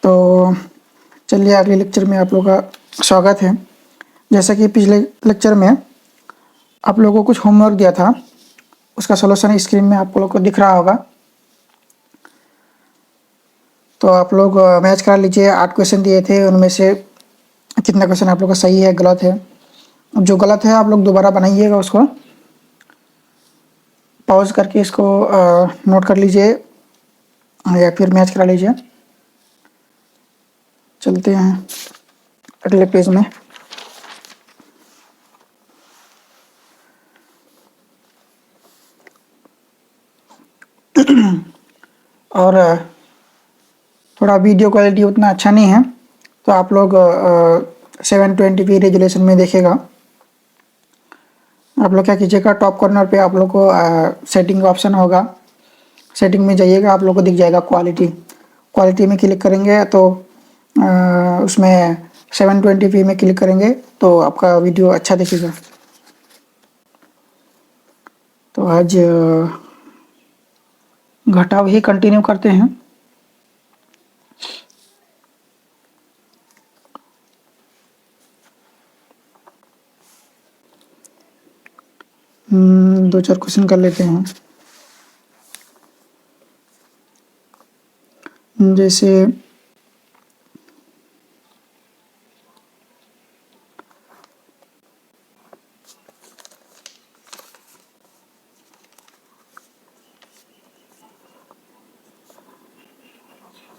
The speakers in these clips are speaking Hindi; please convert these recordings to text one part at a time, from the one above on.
तो चलिए अगले लेक्चर में आप लोगों का स्वागत है। जैसा कि पिछले लेक्चर में आप लोगों को कुछ होमवर्क दिया था, उसका सॉल्यूशन स्क्रीन में आप लोगों को दिख रहा होगा। तो आप लोग मैच करा लीजिए। 8 क्वेश्चन दिए थे, उनमें से कितना क्वेश्चन आप लोग का सही है, गलत है। जो गलत है आप लोग दोबारा बनाइएगा, उसको पॉज करके इसको नोट कर लीजिए या फिर मैच करा लीजिए। चलते हैं अगले पेज में। और थोड़ा वीडियो क्वालिटी उतना अच्छा नहीं है, तो आप लोग 720p रेजोल्यूशन में देखेगा। आप लोग क्या कीजिएगा, टॉप कॉर्नर पे आप लोग को सेटिंग का ऑप्शन होगा। सेटिंग में जाइएगा, आप लोग को दिख जाएगा क्वालिटी। क्वालिटी में क्लिक करेंगे तो उसमें 720p में क्लिक करेंगे तो आपका वीडियो अच्छा दिखेगा। तो आज घटाव ही कंटिन्यू करते हैं। दो चार क्वेश्चन कर लेते हैं। जैसे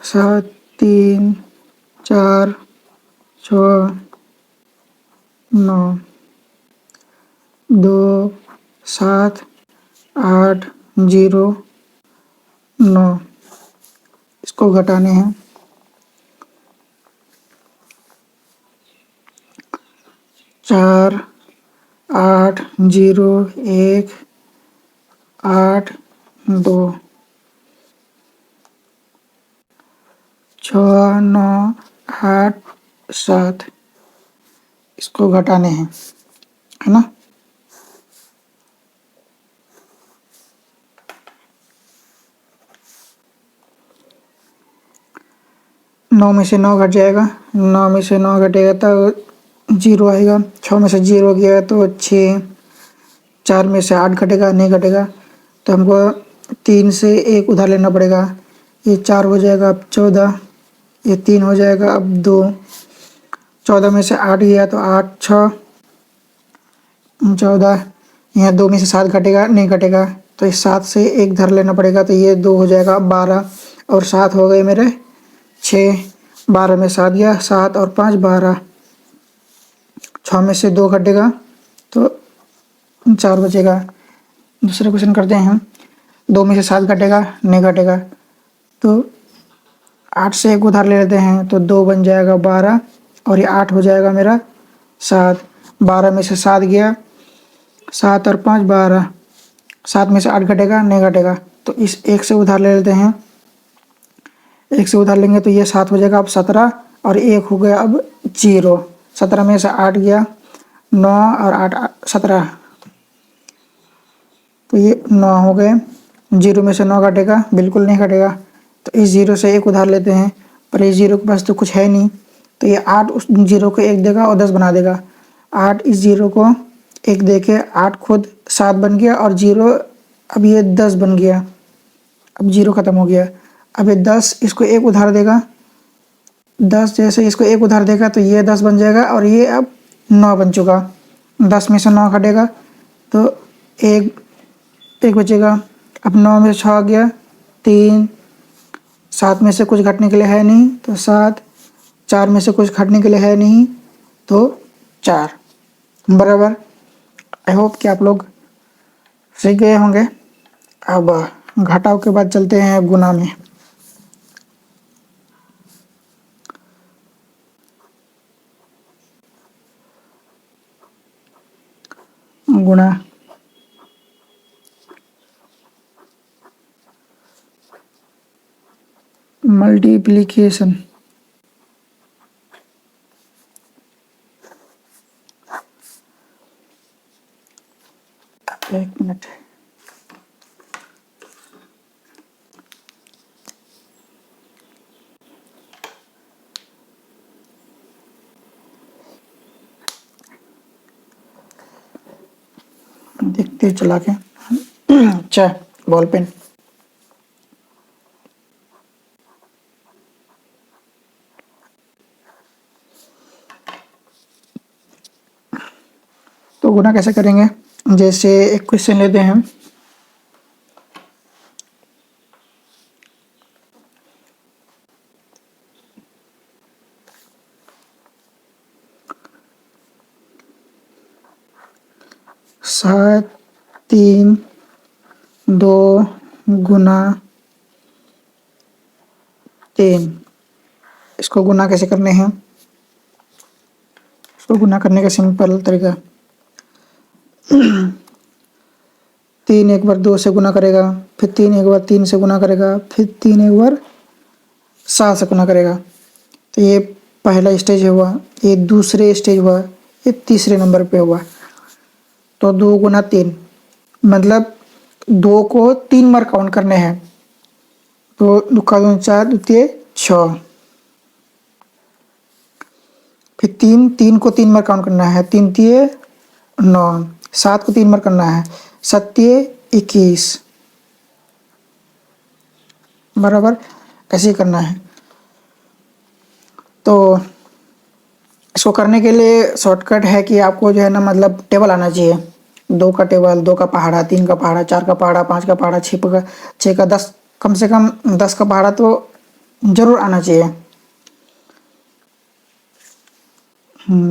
सात, 3, 4, 6, 9, 2, 7, 8, 0, 9 इसको घटाने हैं। 4, 8, 0, 1, 8, 2, 6, 9, 8, 7 इसको घटाने हैं, है ना। नौ में से 9 घट जाएगा, 9 में से 9 घटेगा तो 0 आएगा। 6 में से 0 गया तो 6। 4 में से 8 घटेगा, नहीं घटेगा तो हमको 3 से 1 उधार लेना पड़ेगा। ये 4 हो जाएगा, अब 14। ये 3 हो जाएगा, अब 2। 14 में से 8 गया तो 8, 6, 14। यहाँ 2 में से 7 घटेगा, नहीं घटेगा तो इस 7 से 1 धर लेना पड़ेगा, तो ये 2 हो जाएगा, 12 और 7 हो गए मेरे 6। 12 में 7 गया, 7 और 5 12। 6 में से 2 घटेगा तो 4 बचेगा। दूसरा क्वेश्चन करते हैं। 2 में से 7 घटेगा, नहीं घटेगा तो 8 से 1 उधार ले लेते हैं, तो 2 बन जाएगा 12 और ये 8 हो जाएगा मेरा 7। 12 में से 7 गया, 7 और 5 12। 7 में से 8 घटेगा, नहीं घटेगा तो इस 1 से उधार ले लेते हैं। 1 से उधार लेंगे तो ये 7 हो जाएगा, अब 17 और 1 हो गया, अब 0। 17 में से 8 गया, 9 और 8 17 तो ये 9 हो गए। 0 में से 9 घटेगा, बिल्कुल नहीं घटेगा तो इस 0 से 1 उधार लेते हैं, पर इस 0 के पास तो कुछ है नहीं, तो ये 8 उस 0 को 1 देगा और 10 बना देगा। 8 इस 0 को 1 दे के 8 खुद 7 बन गया और 0 अब ये 10 बन गया। अब 0 ख़त्म हो गया। अब ये 10 इसको 1 उधार देगा। 10 जैसे इसको 1 उधार देगा तो ये 10 बन जाएगा और ये अब 9 बन चुका। 10 में से 9 घटेगा तो 1 बचेगा। अब 9 में से 6 गया, 3। 7 में से कुछ घटने के लिए है नहीं तो 7। 4 में से कुछ घटने के लिए है नहीं तो 4 बराबर। आई होप कि आप लोग सीख गए होंगे। अब घटाव के बाद चलते हैं गुना में। गुणा मल्टीप्लिकेशन एक मिनट। तेज चला के। अच्छा, बॉल पेन। तो गुना कैसे करेंगे, जैसे एक क्वेश्चन लेते हैं। सात 3 2 गुना 3। इसको गुना कैसे करने हैं, इसको गुना करने का सिंपल तरीका, 3 एक बार 2 से गुना करेगा, फिर 3 एक बार 3 से गुना करेगा, फिर 3 एक बार 7 से गुना करेगा। तो ये पहला स्टेज हुआ, ये दूसरे स्टेज हुआ, ये तीसरे नंबर पे हुआ। तो 2 गुना 3 मतलब 2 को 3 बार काउंट करने हैं। तो दुक्का 2 4 द्वितीय 6, फिर 3 को 3 बार काउंट करना है, 3 तिये 9, 7 को 3 बार करना है, 7 तिये 21, बराबर ऐसे ही करना है। तो इसको करने के लिए शॉर्टकट है कि आपको जो है ना मतलब टेबल आना चाहिए। 2 का टेबल, 2 का पहाड़ा, 3 का पहाड़ा, 4 का पहाड़ा, 5 का पहाड़ा, 6 का 10, कम से कम 10 का पहाड़ा तो जरूर आना चाहिए।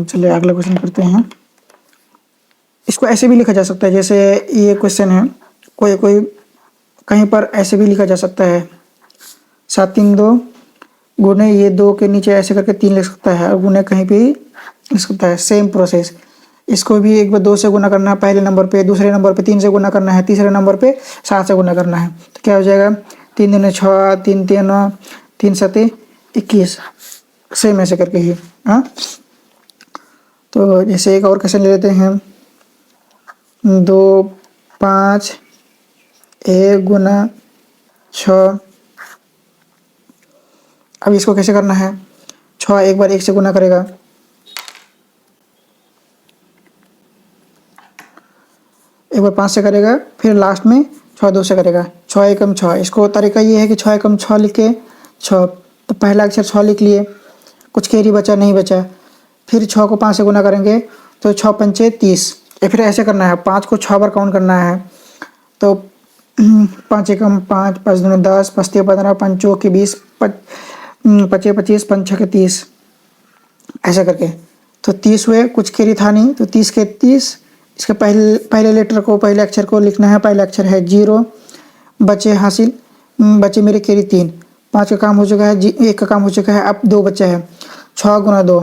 चलिए अगला क्वेश्चन करते हैं। इसको ऐसे भी लिखा जा सकता है, जैसे ये क्वेश्चन है, कोई कोई कहीं पर ऐसे भी लिखा जा सकता है, 7 3 2 गुने ये 2 के नीचे ऐसे करके 3 लिख सकता है, और गुने कहीं पे ही लिख सकता है। सेम प्रोसेस, इसको भी एक बार 2 से गुना करना है पहले नंबर पे, दूसरे नंबर पे 3 से गुना करना है, तीसरे नंबर पे 7 से गुना करना है। तो क्या हो जाएगा, 3 दूनी 6, 3 तिये 9, 3 सत्ते 21, सेम ऐसे करके ही। हाँ, तो जैसे एक और क्वेश्चन ले लेते हैं, 2 5 1 गुना 6। अब इसको कैसे करना है, 6 एक बार 1 से गुना करेगा, एक बार 5 से करेगा, फिर लास्ट में 6 2 से करेगा, 6 एकम 6। इसको तरीका ये है कि 6 एकम 6 लिख के 6, तो पहला अक्षर 6 लिख लिए, कुछ कैरी बचा नहीं बचा, फिर 6 को 5 से गुना करेंगे तो 6 पंचे 30। या फिर ऐसे करना है, 5 को 6 बार काउंट करना है, तो 5 एकम 5, 5 दूनी 10, 5 तिये 15, 5 चौके 20, 5 25, 5 छके 30, ऐसा करके। तो 30 हुए, कुछ कैरी था नहीं, तो 30 के 30। इसके पहले लेटर को, पहले अक्षर को लिखना है, पहला अक्षर है 0, बचे हासिल, बचे मेरे कैरी 3, 5 का काम हो चुका है, 1 का काम हो चुका है, अब 2 बचा है। 6 गुना 2,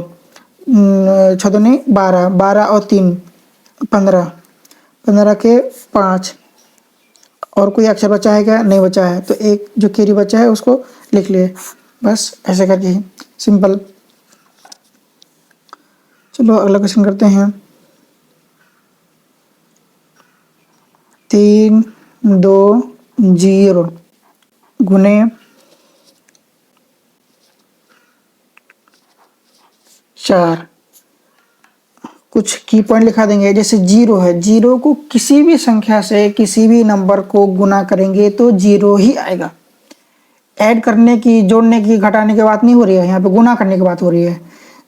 6 दूनी 12, 12 और 3 15, 15 के 5। और कोई अक्षर बचा है क्या, नहीं बचा है, तो एक जो कैरी बचा है उसको लिख लिए, बस ऐसे करके ही सिंपल। चलो अगला क्वेश्चन करते हैं। 3 2 0 गुने 4। कुछ की पॉइंट लिखा देंगे, जैसे 0 है, 0 को किसी भी संख्या से किसी भी नंबर को गुना करेंगे तो 0 ही आएगा। ऐड करने की, जोड़ने की, घटाने की बात नहीं हो रही है, यहाँ पे गुना करने की बात हो रही है।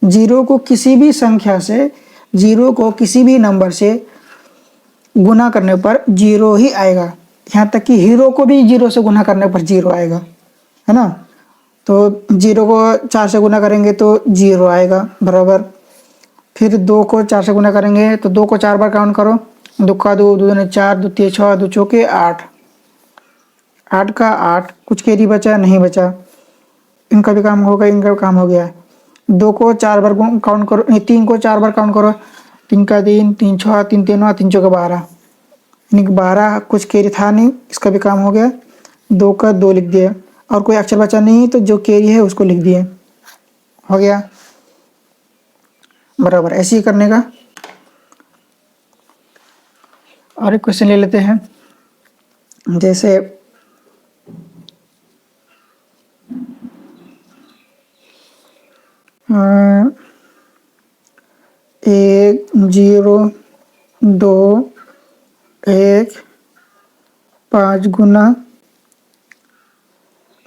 0 को किसी भी संख्या से, 0 को किसी भी नंबर से गुना करने पर 0 ही आएगा। यहाँ तक कि हीरो को भी 0 से गुना करने पर 0 आएगा, है ना। तो 0 को 4 से गुना करेंगे तो 0 आएगा, बराबर। फिर 2 को 4 से गुना करेंगे तो 2 को 4 बार काउंट करो, 2 का 2, 2 दूनी 4, 2 तिये 6, 2 चौके 8, 8 का 8, कुछ कैरी बचा नहीं बचा, इनका भी काम होगा, इनका भी काम हो गया। 2 को 4 बार काउंट करो, 3 को 4 बार काउंट करो, 3 का 3, 3 6, 3 तिये 9, 3 चौके 12, यानी कि 12, कुछ कैरी था नहीं, इसका भी काम हो गया। 2 का 2 लिख दिया, और कोई अक्षर बचा नहीं तो जो कैरी है उसको लिख दिए, हो गया, बराबर। ऐसे ही करने का। और एक क्वेश्चन ले लेते हैं, जैसे 1 0 2 1 5 गुना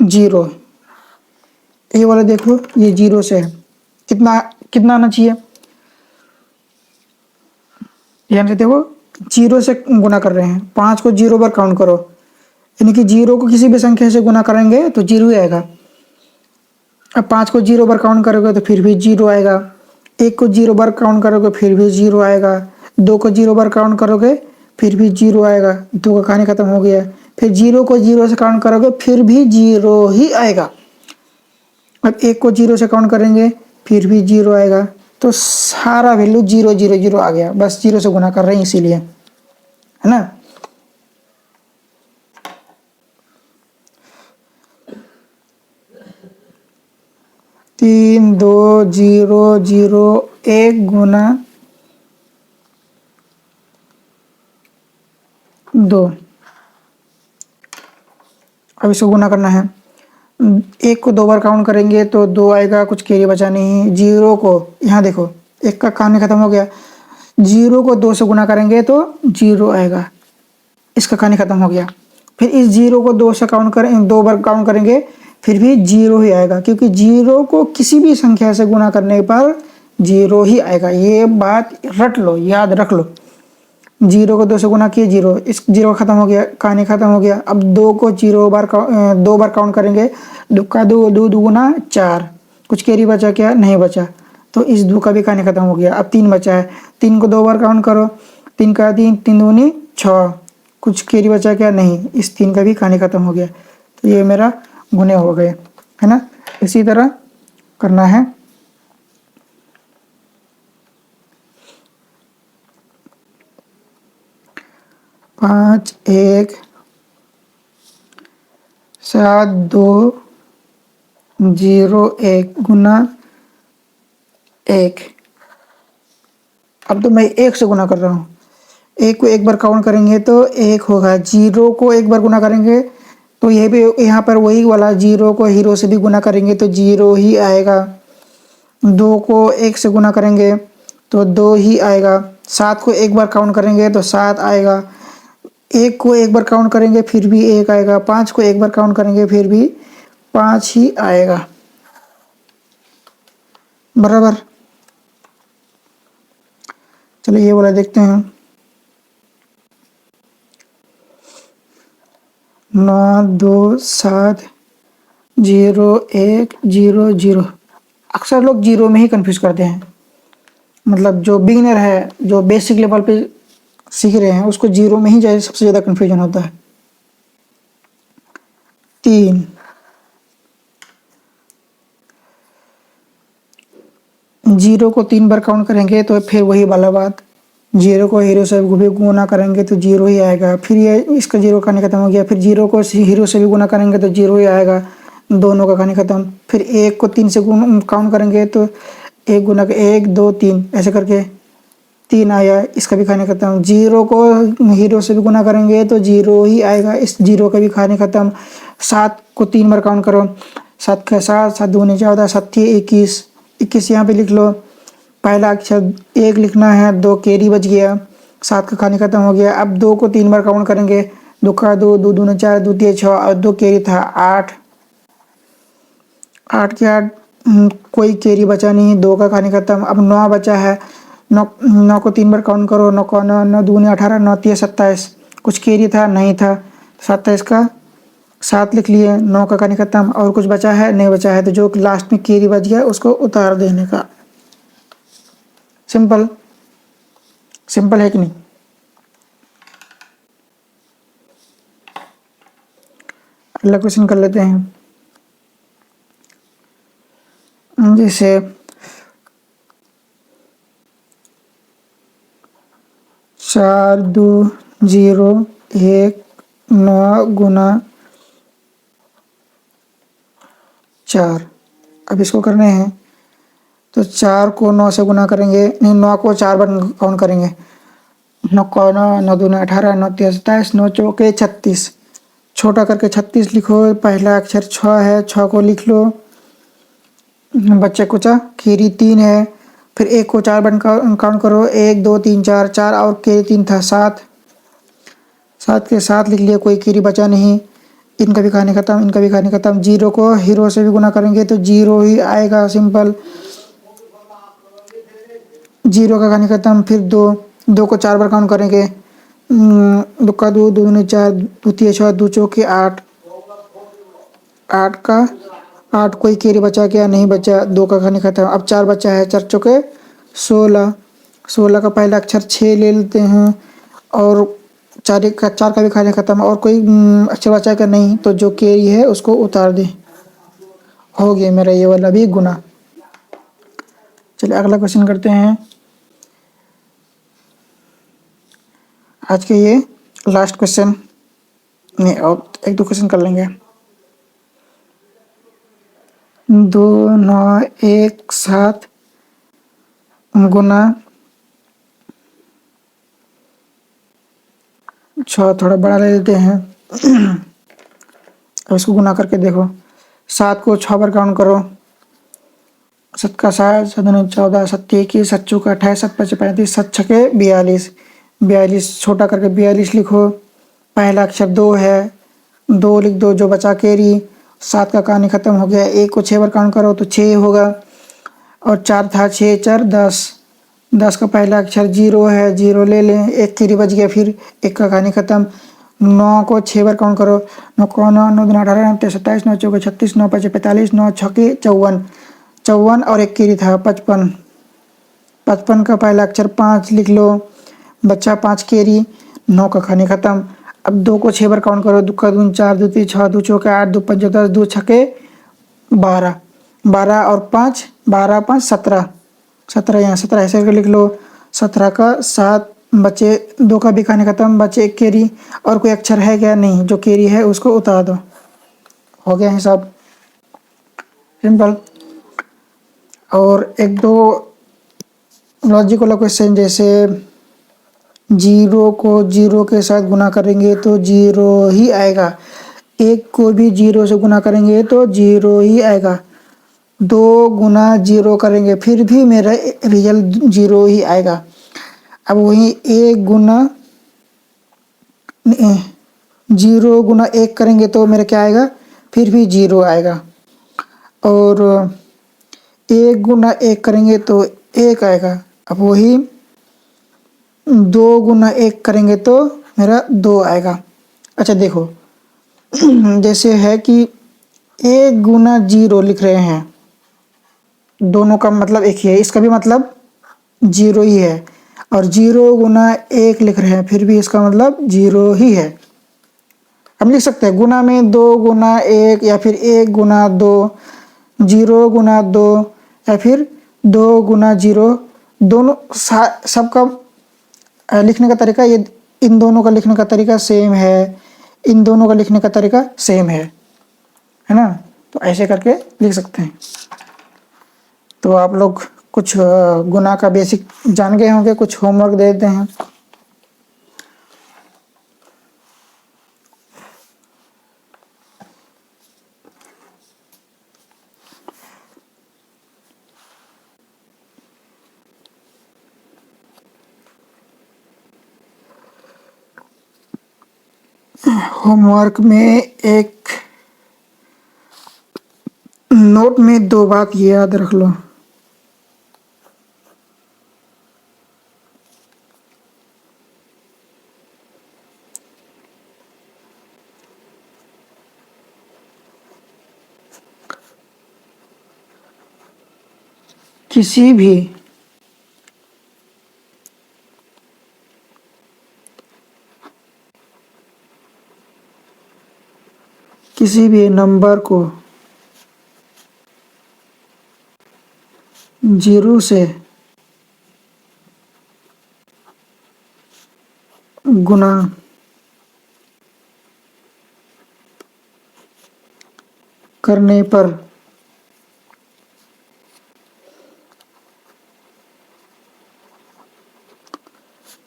0। ये वाला देखो, ये 0 से है, कितना कितना आना चाहिए, यहाँ से देखो 0 से गुना कर रहे हैं, 5 को 0 पर काउंट करो, यानी कि 0 को किसी भी संख्या से गुना करेंगे तो 0 ही आएगा। अब 5 को 0 पर काउंट करोगे तो फिर भी 0 आएगा, 1 को 0 पर काउंट करोगे फिर भी 0 आएगा, 2 को 0 पर काउंट करोगे फिर भी 0 आएगा, 2 का कहानी खत्म हो गया। फिर 0 को 0 से काउंट करोगे फिर भी 0 ही आएगा। अब 1 को 0 से काउंट करेंगे फिर भी 0 आएगा। तो सारा वैल्यू 0 0 0 आ गया, बस 0 से गुना कर रहे हैं इसीलिए, है ना। तीन 2 0 0 1 गुना 2। अब इसको गुना करना है, 1 को 2 बार काउंट करेंगे तो 2 आएगा, कुछ कैरी बचा नहीं। 0 को यहाँ देखो, 1 का कहानी खत्म हो गया, 0 को 2 से गुना करेंगे तो 0 आएगा, इसका कहानी खत्म हो गया। फिर इस 0 को 2 से काउंट करें, 2 बार काउंट करेंगे फिर भी 0 ही आएगा, क्योंकि 0 को किसी भी संख्या से गुना करने पर 0 ही आएगा। ये बात रट लो, याद रख लो। 0 को 2 से गुना किए 0, इस 0 खत्म हो गया, कहानी खत्म हो गया। अब 2 को 2 बार काउंट करेंगे, 2 का 2 2 दूना 4, कुछ कैरी बचा क्या, नहीं बचा, तो इस 2 का भी कहानी खत्म हो गया। अब 3 बचा है, 3 को 2 बार काउंट करो, 3 का 3 3 दूनी 6, कुछ कैरी बचा क्या, नहीं, इस 3 का भी कहानी खत्म हो गया। तो ये मेरा गुने हो गए, है ना। इसी तरह करना है। पाँच 1 7 2 0 1 गुना 1। अब तो मैं 1 से गुना कर रहा हूँ, 1 को 1 बार काउंट करेंगे तो 1 होगा, 0 को 1 बार गुना करेंगे तो ये भी यहाँ पर वही वाला 0 को हीरो से भी गुना करेंगे तो 0 ही आएगा। 2 को 1 से गुना करेंगे तो 2 ही आएगा। 7 को 1 बार काउंट करेंगे तो 7 आएगा। 1 को 1 बार काउंट करेंगे फिर भी 1 आएगा। 5 को 1 बार काउंट करेंगे फिर भी 5 ही आएगा, बराबर। चलो ये वाला देखते हैं। 9 2 7 0 1 0 0। अक्सर लोग 0 में ही कंफ्यूज करते हैं, मतलब जो बिगिनर है, जो बेसिक लेवल पे सीख रहे हैं, उसको 0 में ही सबसे ज़्यादा कंफ्यूजन होता है। 3 0 को 3 बार काउंट करेंगे तो फिर वही वाला बात, 0 को हीरो से भी गुना करेंगे तो 0 ही आएगा। फिर ये इसका 0 कहानी खत्म हो गया। फिर 0 को हीरो से भी गुना करेंगे तो 0 ही आएगा, दोनों का कहानी खत्म। फिर 1 को 3 से काउंट करेंगे तो 1 गुना 1 2 3 ऐसे करके 3 आया, इसका भी कहानी खत्म। 0 को हीरो से भी गुना करेंगे तो 0 ही आएगा, इस 0 का भी कहानी खत्म। 7 को 3 बार काउंट करो, 7 का 7 7 दूनी 14 7 21 21 यहाँ पे लिख लो। पहला अक्षर 1 लिखना है, 2 कैरी बच गया, 7 का कहानी खत्म हो गया। अब 2 को 3 बार काउंट करेंगे, 2 का 2 2 दूनी 4 2 3 6 और 2 कैरी था 8 8 के 8 कोई कैरी बचा नहीं, 2 का कहानी खत्म। अब 9 बचा है, 9 को 3 बार काउंट करो, 9 को 9 9 दूनी 18 9 3 27, कुछ कैरी था नहीं था, 27 का 7 लिख लिए, 9 का कहानी खत्म। और कुछ बचा है, नहीं बचा है, तो जो लास्ट में कैरी बच गया उसको उतार देने का। सिंपल, सिंपल है कि नहीं। अगला क्वेश्चन कर लेते हैं। जैसे 4 2 0 1 9 गुना 4। अब इसको करने हैं तो 4 को 9 से गुना करेंगे, नहीं 9 को 4 बार काउंट करेंगे, 9 को 9 9 दूनी 18 9 3 27 9 चौके 36, छोटा करके 36 लिखो। पहला अक्षर 6 है, 6 को लिख लो, बच्चे कुचा कैरी 3 है। फिर 1 को 4 बार काउंट करो, 1 2 3 4 4 और कैरी 3 था 7, 7 के 7 लिख लिया, कोई कैरी बचा नहीं। इनका भी कहानी खत्म, इनका भी कहानी खत्म। 0 को हीरो से भी गुना करेंगे तो 0 ही आएगा, सिंपल। 0 का कहानी खत्म। फिर 2 को 4 बार काउंट करेंगे। दो का 2, 2 दूनी 4, दो तिया 6, 2 चौके 8। 8 का 8, कोई कैरी बचा क्या? नहीं बचा। 2 का कहानी खत्म। अब 4 बचा है, 4 चौके 16। 16 का पहला अक्षर 6 ले लेते हैं और 4 का भी कहानी खत्म। और कोई अक्षर बचा क्या? नहीं। तो जो कैरी है उसको उतार दे। हो गया मेरा ये वाला भी गुना। चलिए अगला क्वेश्चन करते हैं। आज के ये लास्ट क्वेश्चन नहीं, और 1-2 क्वेश्चन कर लेंगे। 2, 9, 1, 7 गुना 6, थोड़ा बड़ा ले लेते हैं। अब इसको गुना करके देखो। 7 को 6 बार काउंट करो। 7 का 7, 7 दूनी 14, 7 21, 7 चौका 28, 7 पचे 35, 7 छके 42। 42 छोटा करके 42 लिखो। पहला अक्षर 2 है, 2 लिख दो। जो बचा कैरी। 7 का कहानी खत्म हो गया। 1 को 6 बार काउंट करो तो 6 होगा। और 4 था, 6 4 10। 10 का पहला अक्षर 0 है, 0 ले लें। 1 कैरी बच गया, फिर 1 का कहानी खत्म। 9 को 6 बार काउंट करो। 9 को 9, 9 दूनी 18, 9 23, 27, 9 चौके 36, 9 पचे 45, 9 छके 54। 54 और 1 कैरी था 55। 55 का पहला अक्षर 5 लिख लो। बच्चा 5 कैरी। 9 का कहानी खत्म। अब 2 को 6 बार काउंट करो। 2 का दूनी 4, 2 3 6, 2 चौके 8, 2 5 10, 2 छके 12। 12 और 5, 12 5 17। 17 यहाँ 17 ऐसे करके लिख लो। 17 का 7 बचे। 2 का भी कहानी खत्म, बचे 1 कैरी। और कोई अक्षर है क्या? नहीं। जो कैरी है उसको उतार दो। हो गया हिसाब, सिंपल। और 1-2 लॉजिक वाला क्वेश्चन, जैसे 0 को 0 के साथ गुना करेंगे तो 0 ही आएगा। 1 को भी 0 से गुना करेंगे तो 0 ही आएगा। 2 गुना 0 करेंगे फिर भी मेरा रिजल्ट 0 ही आएगा। अब वही 1 गुना 0 गुना 1 करेंगे तो मेरा क्या आएगा? फिर भी 0 आएगा। और 1 गुना 1 करेंगे तो 1 आएगा। अब वही 2 गुना 1 करेंगे तो मेरा 2 आएगा। अच्छा देखो, जैसे है कि 1 गुना 0 लिख रहे हैं, दोनों का मतलब एक ही है, इसका भी मतलब 0 ही है। और 0 गुना 1 लिख रहे हैं, फिर भी इसका मतलब 0 ही है। हम लिख सकते हैं गुना में 2 गुना 1, या फिर 1 गुना 2, 0 गुना 2, या फिर 2 गुना 0। दोनों सबका लिखने का तरीका, ये इन दोनों का लिखने का तरीका सेम है, इन दोनों का लिखने का तरीका सेम है ना। तो ऐसे करके लिख सकते हैं। तो आप लोग कुछ गुना का बेसिक जान गए होंगे। कुछ होमवर्क दे देते हैं। होमवर्क में एक नोट में 2 बात याद रख लो। किसी भी नंबर को 0 से गुना करने पर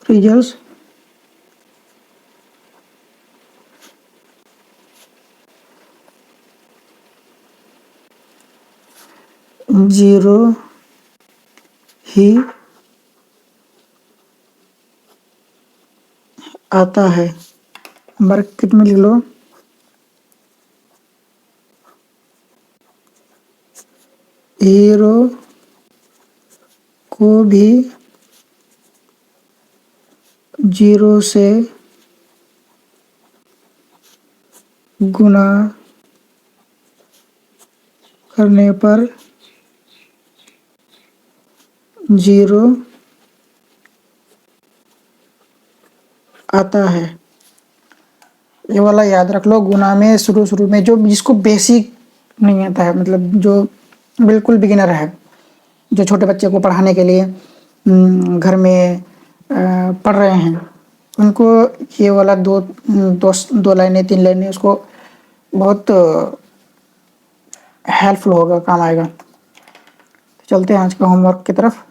रिजल्ट 0 ही आता है। ब्रैकेट में लिख लो 0 को भी 0 से गुणा करने पर 0 आता है। ये वाला याद रख लो। गुणा में शुरू में जो जिसको बेसिक नहीं आता है, मतलब जो बिल्कुल बिगिनर है, जो छोटे बच्चे को पढ़ाने के लिए घर में पढ़ रहे हैं, उनको ये वाला दो लाइनें 3 लाइनें उसको बहुत हेल्पफुल होगा, काम आएगा। चलते हैं आज का होमवर्क की तरफ।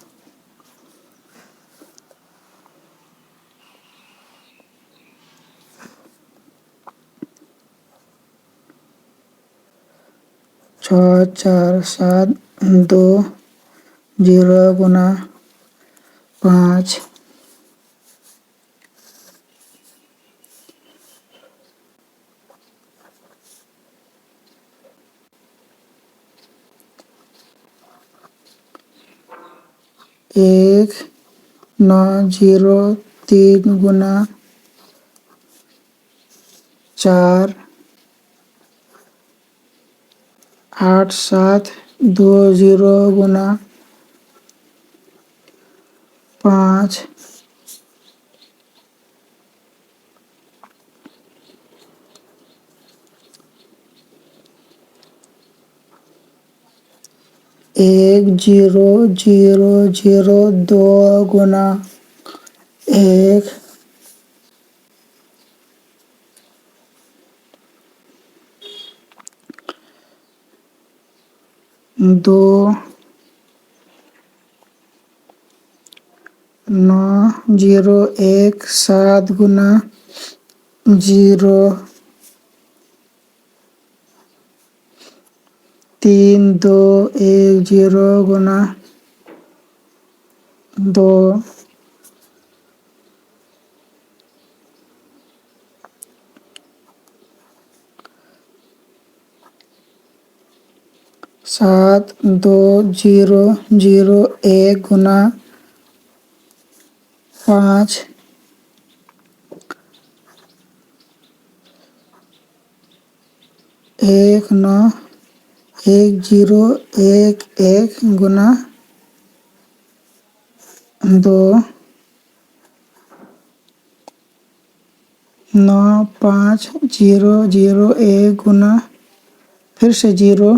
छः 4 7 2 0 गुना 5 1 9 0 3 गुना 4 8 7 2 0 गुना 5 1 0 0 0 2 गुना 1 2 9 0 1 7 गुना 0 3 2 1 0 गुना 2 7 2 0 0 1 गुना 5 1 9 1 0 1 1 गुना 2 9 5 0 0 1 गुना फिर से 0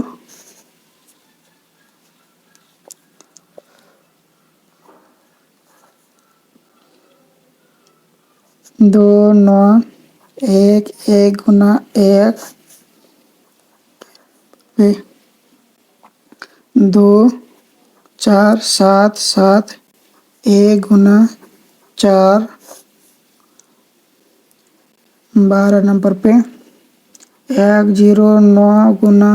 2 9 1 1 गुना 1 2 4 7 7 1 गुना 4 12 नंबर पे 1 0 9 गुना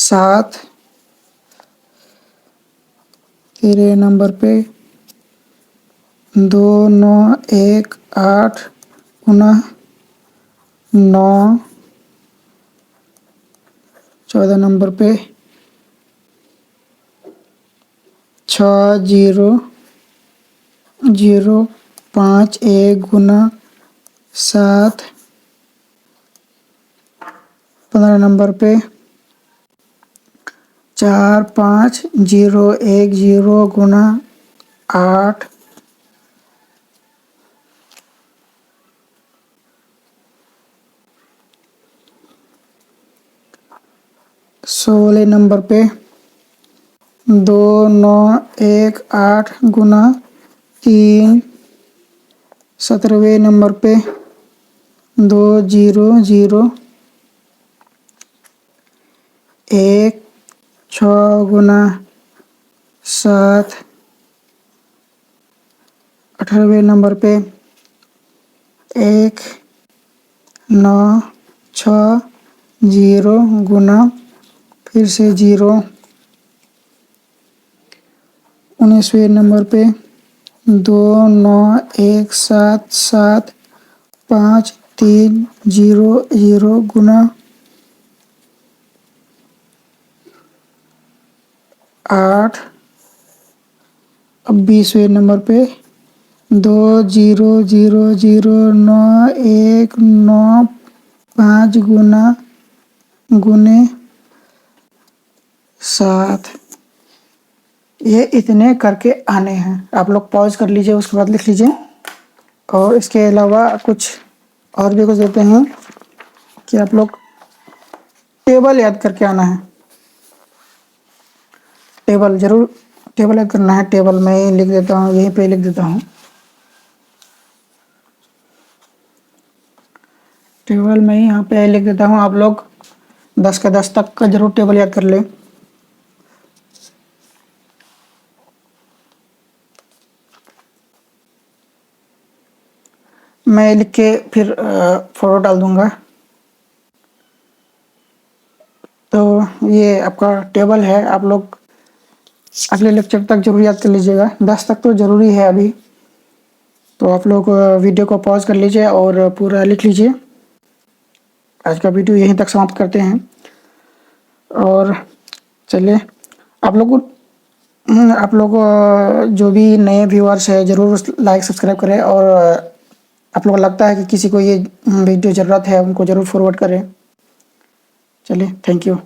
7 13 नंबर पे 2 9 1 8 गुना 9 14 नंबर पे 6 0 0 5 1 गुना 7 15 नंबर पे 4 5 0 1 0 गुना 8 16 नंबर पे 2 9 1 8 गुना 3 17वें नंबर पे 2 0 0 1 6 गुना 7 18वें नंबर पे 1 9 6 0 गुना फिर से 0 19वें नंबर पे 2 9 177530 गुना 8। अब 20वें नंबर पे 200195 गुना गुने 7। ये इतने करके आने हैं। आप लोग पॉज कर लीजिए, उसके बाद लिख लीजिए। और इसके अलावा कुछ और भी कुछ देते हैं कि आप लोग टेबल याद करके आना है। टेबल जरूर टेबल याद करना है। टेबल मैं लिख देता हूँ, यहीं पे लिख देता हूँ। टेबल मैं यहाँ पे लिख देता हूँ। आप लोग 10 का 10 तक का जरूर टेबल याद कर ले। मैं लिख के फिर फोटो डाल दूंगा। तो ये आपका टेबल है। आप लोग अगले लेक्चर तक जरूर याद कर लीजिएगा। 10 तक तो ज़रूरी है अभी। तो आप लोग वीडियो को पॉज कर लीजिए और पूरा लिख लीजिए। आज का वीडियो यहीं तक समाप्त करते हैं। और चलिए, आप लोग जो भी नए व्यूअर्स है ज़रूर लाइक सब्सक्राइब करें। और आप लोगों को लगता है कि किसी को ये वीडियो ज़रूरत है, उनको ज़रूर फॉरवर्ड करें। चलिए, थैंक यू।